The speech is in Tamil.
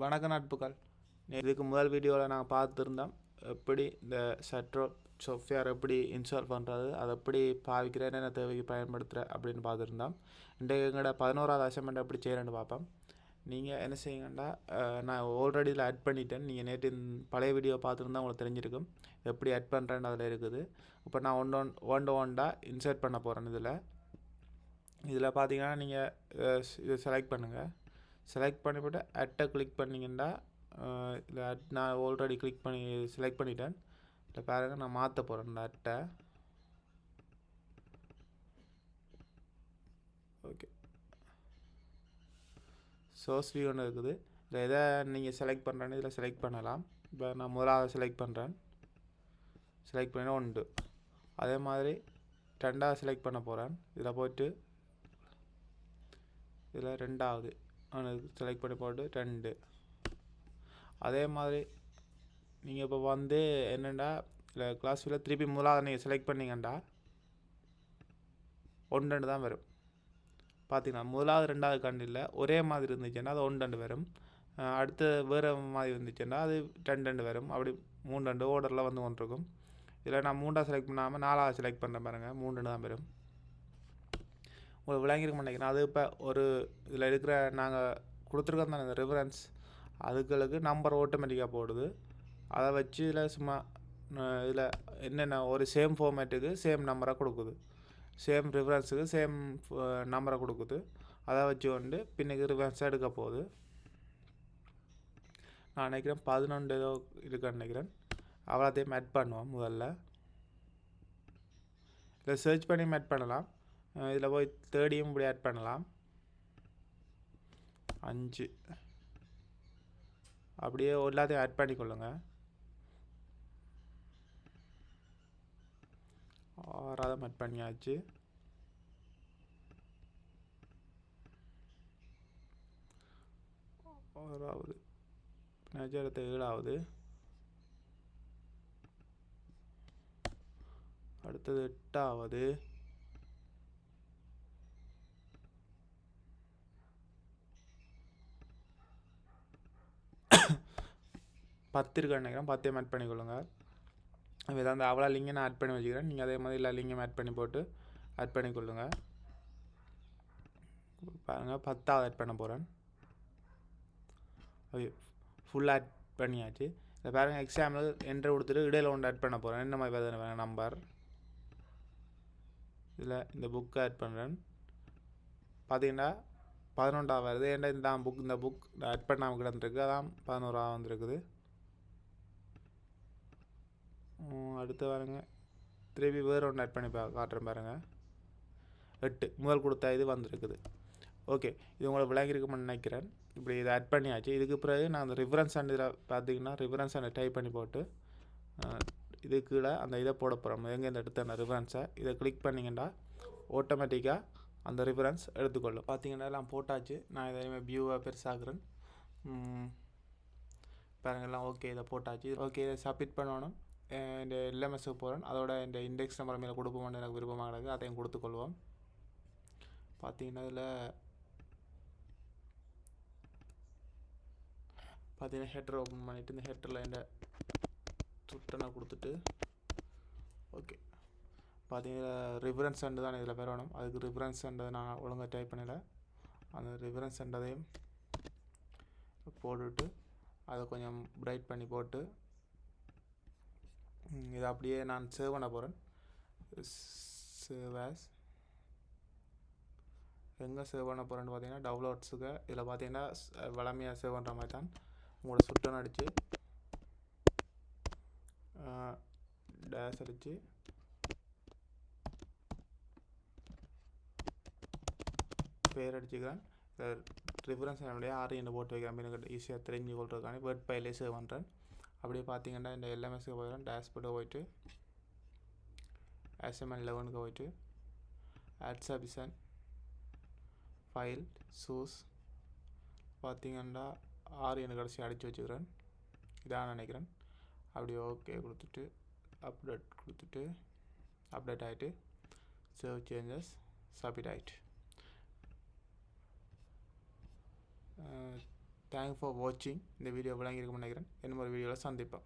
வணக்க நட்புகள். இதுக்கு முதல் வீடியோவில் நாங்கள் பார்த்துருந்தோம் எப்படி இந்த Zotero சாஃப்ட்வேர் எப்படி இன்ஸ்டால் பண்ணுறது, அதை எப்படி பாவிக்கிற, என்னென்ன தேவைக்கு பயன்படுத்துகிற அப்படின்னு பார்த்துருந்தோம். இன்றைக்கு எங்களோட 11வது அசைன்மெண்ட் எப்படி செய்கிறேன்னு பார்ப்போம். நீங்கள் என்ன செய்யுங்கன்னா, நான் ஆல்ரெடி இதில் ஆட் பண்ணிட்டேன். நீங்கள் நேற்று பழைய வீடியோ பார்த்துருந்தா உங்களுக்கு தெரிஞ்சிருக்கும் எப்படி ஆட் பண்ணுறேன்னு அதில் இருக்குது. இப்போ நான் ஒன்றாக இன்சர்ட் பண்ண போகிறேன். இதில் பார்த்தீங்கன்னா நீங்கள் இதை செலக்ட் பண்ணுங்கள். செலக்ட் பண்ணிவிட்டு அட்டை கிளிக் பண்ணிங்கன்னா இல்லை நான் ஆல்ரெடி கிளிக் பண்ணி செலக்ட் பண்ணிட்டேன். இல்லை பாருங்கள், நான் மாற்ற போகிறேன் இந்த அட்டை. ஓகே, சோர்ஸ் வியூ ஒன்று இருக்குது. இல்லை எதை நீங்கள் செலக்ட் பண்ணுறேன்னு இதில் செலக்ட் பண்ணலாம். இப்போ நான் முதலாவது செலக்ட் பண்ணுறேன். செலக்ட் பண்ணினா உண்டு. அதே மாதிரி ரெண்டாவது செலக்ட் பண்ண போகிறேன். இதில் போய்ட்டு இதில் ரெண்டாவது செலக்ட் பண்ணி போட்டு 2. அதே மாதிரி நீங்கள் இப்போ வந்து என்னென்னா இல்லை கிளாஸ் ஃபீல்டில் திருப்பி முதலாவது நீங்கள் செலக்ட் பண்ணிங்கண்டா 1 தான் வரும். பார்த்தீங்கன்னா முதலாவது ரெண்டாவது கண்டில் ஒரே மாதிரி இருந்துச்சுன்னா அது 1 வரும். அடுத்து வேறு மாதிரி இருந்துச்சுன்னா அது 2 வரும். அப்படி 3 ஓர்டரில் வந்து கொண்டிருக்கும். இதில் நான் 3ஆவது செலக்ட் பண்ணாமல் 4ஆவது செலக்ட் பண்ணுறேன் பாருங்கள், 3 தான் வரும். உங்களுக்கு விளங்கிருக்க நினைக்கிறேன். அது இப்போ ஒரு இதில் இருக்கிற நாங்கள் கொடுத்துருக்கோம் தானே இந்த ரெஃபரன்ஸ், அதுகளுக்கு நம்பர் ஆட்டோமேட்டிக்காக போடுது. அதை வச்சு இதில் சும்மா இதில் என்னென்ன ஒரு சேம் ஃபார்மேட்டுக்கு சேம் நம்பரை கொடுக்குது, சேம் ரெஃபரன்ஸுக்கு சேம் நம்பரை கொடுக்குது. அதை வச்சு கொண்டு பின்னுக்கு ரெஃபரன்ஸாக எடுக்க போகுது. நான் நினைக்கிறேன் 11 ஏதோ இருக்குன்னு நினைக்கிறேன். அவ்வளோத்தையும் ஆட் பண்ணுவோம். முதல்ல இதில் சர்ச் பண்ணி ஆட் பண்ணலாம். இதில் போய் தேடியும் இப்படி ஆட் பண்ணலாம். 5 அப்படியே எல்லாத்தையும் ஆட் பண்ணிக்கொள்ளுங்க. 6ஆவது ஆட் பண்ணியாச்சு. 6ஆவது அடுத்த 7ஆவது, அடுத்தது 8ஆவது, 10 இருக்குன்னு நினைக்கிறேன். 10 ஆட் பண்ணிக்கொள்ளுங்க. இதை அந்த அவ்வளோ லிங்கை நான் ஆட் பண்ணி வச்சுக்கிறேன். நீங்கள் அதே மாதிரி எல்லா லிங்கையும் ஆட் பண்ணி போட்டு ஆட் பண்ணிக்கொள்ளுங்க. பாருங்கள், 10ஆவது ஆட் பண்ண போகிறேன். ஓகே, ஃபுல்லாக ஆட் பண்ணியாச்சு. இதை பாருங்கள், எக்ஸாம்பிள் என்ட்ரு கொடுத்துட்டு இடையில ஒன்று ஆட் பண்ண போகிறேன். என்ன மாதிரி வேறு நம்பர், இதில் இந்த புக்கை ஆட் பண்ணுறேன். பார்த்தீங்கன்னா 11ஆவது வருது. ஏன்னா இந்த புக் ஆட் பண்ணாமல் கிடந்துருக்கு, அதான் 11ஆவது வந்துருக்குது. அடுத்து பாருங்க, திருப்பி வேறு ஒன்று ஆட் பண்ணி காட்டுறேன் பாருங்கள். 8 முதல் கொடுத்தா இது வந்துருக்குது. ஓகே, இது உங்களுக்கு விளங்கியிருக்குன்னு நினைக்கிறேன். இப்படி இதை ஆட் பண்ணியாச்சு. இதுக்கு பிறகு நான் அந்த ரிஃபரன்ஸ் அண்ட் இதில் பார்த்தீங்கன்னா ரிஃபரன்ஸ் அண்ட் டைப் பண்ணி போட்டு இது கீழே அந்த இதை போட போகிறோம். எங்கே இந்த எடுத்த அந்த ரிஃபரன்ஸை இதை கிளிக் பண்ணிங்கன்னா ஆட்டோமேட்டிக்காக அந்த ரிஃபரன்ஸ் எடுத்துக்கொள்ளும். பார்த்தீங்கன்னா எல்லாம் போட்டாச்சு. நான் இதை வியூவை பெருசாகிறேன். பாருங்கள், எல்லாம் ஓகே, இதை போட்டாச்சு. ஓகே, இதை சப்மிட் பண்ணணும். இந்த எல்எம்எஸ்க்கு போகிறேன். அதோட இந்த இண்டெக்ஸ் நம்பர் மேலே கொடுப்போம்னு எனக்கு விருப்பமாக கிடக்கு, அதையும் கொடுத்துக்கொள்வோம். பார்த்தீங்கன்னா இதில் பார்த்தீங்கன்னா ஹெட்டர் ஓப்பன் பண்ணிவிட்டு இந்த ஹெட்டரில் இந்த சுட்டனை கொடுத்துட்டு ஓகே. பார்த்தீங்கன்னா ரிஃபரன்ஸ் அண்டு தான் இதில் பெறணும். அதுக்கு ரிஃபரன்ஸ் அண்டை நான் ஒழுங்காக டைப் பண்ணலை. அந்த ரிஃபரன்ஸ் அண்டதையும் போட்டுவிட்டு அதை கொஞ்சம் பிரைட் பண்ணி போட்டு இதை அப்படியே நான் சேவ் பண்ண போகிறேன். சேவ் ஆஸ் எங்கே சேவ் பண்ண போகிறேன்னு பார்த்தீங்கன்னா டவுன்லோட்ஸுக்கு. இதில் பார்த்தீங்கன்னா வளமையாக சேவ் பண்ணுற மாதிரி தான். உங்களோட சுட்டன் அடித்து டேஷ் அடித்து பேர் அடிச்சுக்கிறேன். ரிஃபரன்ஸ் என்னுடைய 6 போட்டு வைக்கிறேன். எனக்கு ஈஸியாக தெரிஞ்சு கொள்றதுக்கான வேர்ட் ஃபைலே சேவ் பண்ணுறேன். அப்படியே பார்த்தீங்கன்னா இந்த எல்எம்எஸ்க்கு போயிடும். டேஷ்போர்ட்டை போயிட்டு HTML11க்கு போயிட்டு ஆட் சப்மிஷன் ஃபைல் சூஸ் பார்த்தீங்கன்னா 6 கடைசி அடித்து வச்சுக்கிறேன். இதான் நினைக்கிறேன். அப்படியே ஓகே கொடுத்துட்டு அப்டேட் கொடுத்துட்டு அப்டேட் ஆகிட்டு சேவ் சேஞ்சஸ் சப்மிட் ஆகிட்டு தேங்க்ஸ் ஃபார் வாட்சிங். இந்த வீடியோ விளங்கியிருக்கும்னு நினைக்கிறேன். இன்னும் ஒரு வீடியோவில் சந்திப்போம்.